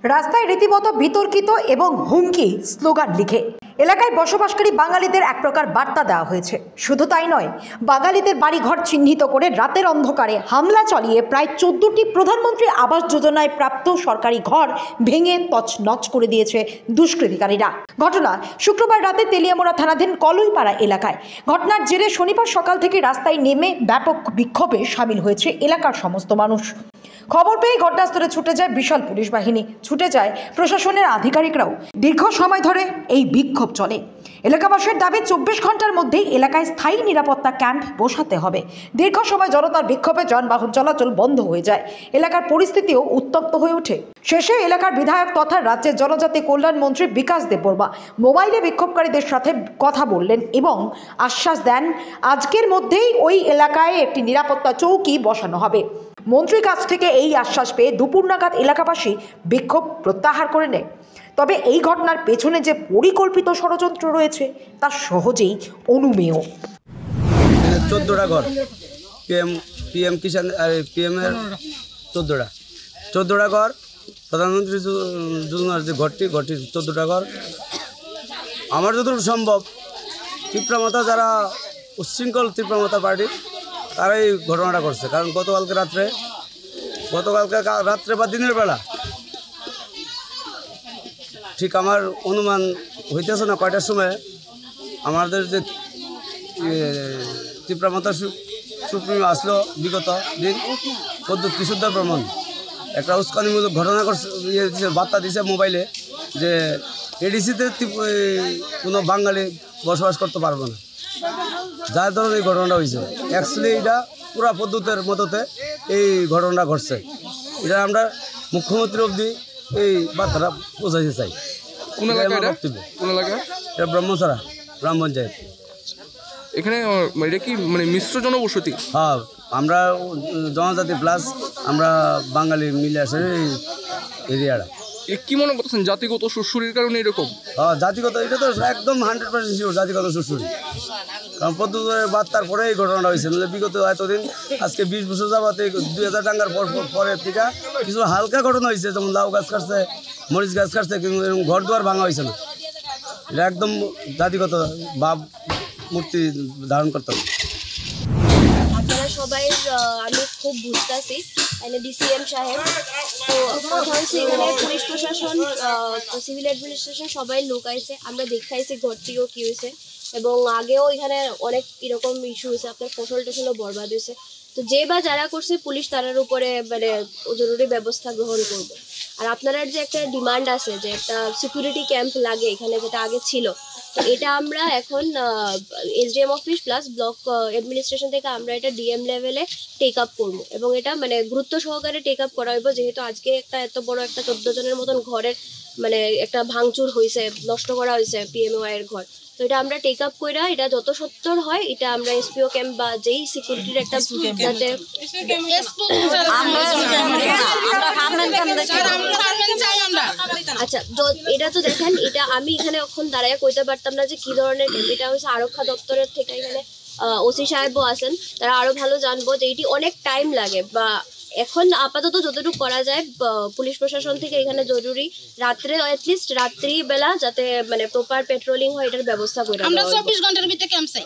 রাস্তায় রীতিমতো বিতর্কিত এবং হুমকি স্লোগান লিখে এলাকায় বসবাসকারী বাঙালিদের এক প্রকার বার্তা দেওয়া হয়েছে। শুধু তাই নয়, বাঙালিদের বাড়িঘর চিহ্নিত করে রাতের অন্ধকারে হামলা চালিয়ে প্রায় 14টি প্রধানমন্ত্রী আবাস যোজনায় প্রাপ্ত সরকারি ঘর ভেঙে তছনছ করে দিয়েছে দুষ্কৃতিকারীরা। ঘটনা শুক্রবার রাতে তেলিয়ামুড়া থানাধীন কলইপাড়া এলাকায়। ঘটনার জেরে শনিবার সকাল থেকে রাস্তায় নেমে ব্যাপক বিক্ষোভে সামিল হয়েছে এলাকার সমস্ত মানুষ। খবর পেয়ে ঘটনাস্থলে ছুটে যায় বিশাল পুলিশ বাহিনী, ছুটে যায় প্রশাসনের আধিকারিকরাও। দীর্ঘ সময় ধরে এই বিক্ষোভ চলে। এলাকাবাসীর দাবি 24 ঘন্টার মধ্যেই এলাকায় স্থায়ী নিরাপত্তা ক্যাম্প বসাতে হবে। দীর্ঘ সময় জনতার বিক্ষোভে যানবাহন চলাচল বন্ধ হয়ে যায়। এলাকার পরিস্থিতিও উত্তপ্ত হয়ে ওঠে। শেষে এলাকার বিধায়ক তথা রাজ্যের জনজাতি কল্যাণ মন্ত্রী বিকাশ দেববর্মা মোবাইলে বিক্ষোভকারীদের সাথে কথা বললেন এবং আশ্বাস দেন আজকের মধ্যেই ওই এলাকায় একটি নিরাপত্তা চৌকি বসানো হবে। মন্ত্রীর কাছ থেকে এই আশ্বাস পেয়ে দুপুর নাগাদ এলাকাবাসী বিক্ষোভ প্রত্যাহার করে নেয়। তবে এই ঘটনার পেছনে যে পরিকল্পিত ষড়যন্ত্র রয়েছে তা সহজেই অনুমেয়। 14টা ঘর পিএম কিষাণ পিএমের 14টা ঘর, প্রধানমন্ত্রী যোজনার যে ঘরটি 14টা ঘর। আমার যতটুকু সম্ভব তীব্রমাতা যারা উচ্ছৃঙ্খল তীব্রমাতা পার্টি তারাই ঘটনাটা করছে। কারণ গতকালকে রাত্রে বা দিনের বেলা ঠিক আমার অনুমান হইতেছে না কয়টার সময় আমাদের যে তীব্রমাতা সুপ্রিম আসলো বিগত দিন পদ্ধতি কিশোরদার প্রমাণ একটা উস্কানিমূলক ঘটনা করছে, বার্তা দিছে মোবাইলে যে এডিসিতে কোনো বাঙালি বসবাস করতে পারবে না, যার ধরনের এই ঘটনাটা হয়েছে। অ্যাকচুয়ালি এটা পুরা পদ্ধতির মতোতে এই ঘটনাটা ঘটছে। এটা আমরা মুখ্যমন্ত্রী অবধি এই বার্তাটা পৌঁছাইতে চাই। এটা ব্রহ্মছড়া গ্রাম পঞ্চায়েত। এখানে এটা কি মানে মিশ্র জনবসতি? হ্যাঁ, আমরা জনজাতি প্লাস আমরা বাঙালি মিলে আসে এই এরিয়াটা। কি মনে করতেছেন জাতিগত সুশুরির কারণে এরকম? হ্যাঁ, জাতিগত, এটা তো একদম 100% শিওর জাতিগত সুশুরি। কারণ পদ্ধতির বার্তার পরে এই ঘটনাটা হয়েছে। নাহলে বিগত এতদিন আজকে 20 বছর যাবতে 2000 টাকার পরের থেকে কিছু হালকা ঘটনা হয়েছে, যেমন লাউ গাছ কাটছে, মরিচ গাছ কাটছে, কিন্তু এরকম ঘর দুয়ার ভাঙা হয়েছে না। এটা একদম জাতিগত ভাব মূর্তি ধারণ করতে হবে। আপনারা সবাই আমি খুব বুঝতেছি ডিসিএম সাহেব, তো কথা হচ্ছে এখানে পুলিশ প্রশাসন, সিভিল অ্যাডমিনিস্ট্রেশন সবাই লোক আইছে। আমরা দেখাইছি ঘরটিও কি হয়েছে, এবং আগেও এখানে অনেক এরকম ইস্যু হয়েছে, আপনার ফসল টসলও বরবাদ হয়েছে। তো যে বা যারা করছে পুলিশ তারার উপরে মানে জরুরি ব্যবস্থা গ্রহণ করবে। আর আপনারা যে একটা ডিমান্ড আছে যে একটা সিকিউরিটি ক্যাম্প লাগে এখানে, যেটা আগে ছিল, তো এটা আমরা এখন SDM office plus block administration থেকে আমরা এটা ডিএম লেভেলে টেক আপ করবো, এবং এটা মানে গুরুত্ব সহকারে টেক আপ করা হইব। যেহেতু আজকে একটা এত বড় একটা 14 জনের মতন ঘরের মানে একটা ভাঙচুর হয়েছে, নষ্ট করা হয়েছে পিএমওআই এর ঘর, তো এটা আমরা টেক আপ করে এটা যত সত্তর হয় এটা আমরা এসপিও ক্যাম্প বা যেই সিকিউরিটির একটা যাতে আচ্ছা এটা তো দেখেন, এটা আমি এখানে এখন দাঁড়ায় কইতে পারতাম না যে কি ধরনের ক্যাম্প। এটা হচ্ছে আরক্ষা দপ্তরের থেকে এখানে ওসি সাহেবও আছেন, তারা আরো ভালো জানবো যে এটি অনেক টাইম লাগে। বা এখন আপাতত যতটুকু করা যায় পুলিশ প্রশাসন থেকে এখানে জরুরি রাত্রে অ্যাটলিস্ট রাত্রিবেলা যাতে মানে প্রপার পেট্রোলিং হয় এটার ব্যবস্থা করে। আমরা 24 ঘন্টার ভিতরে ক্যাম্প চাই।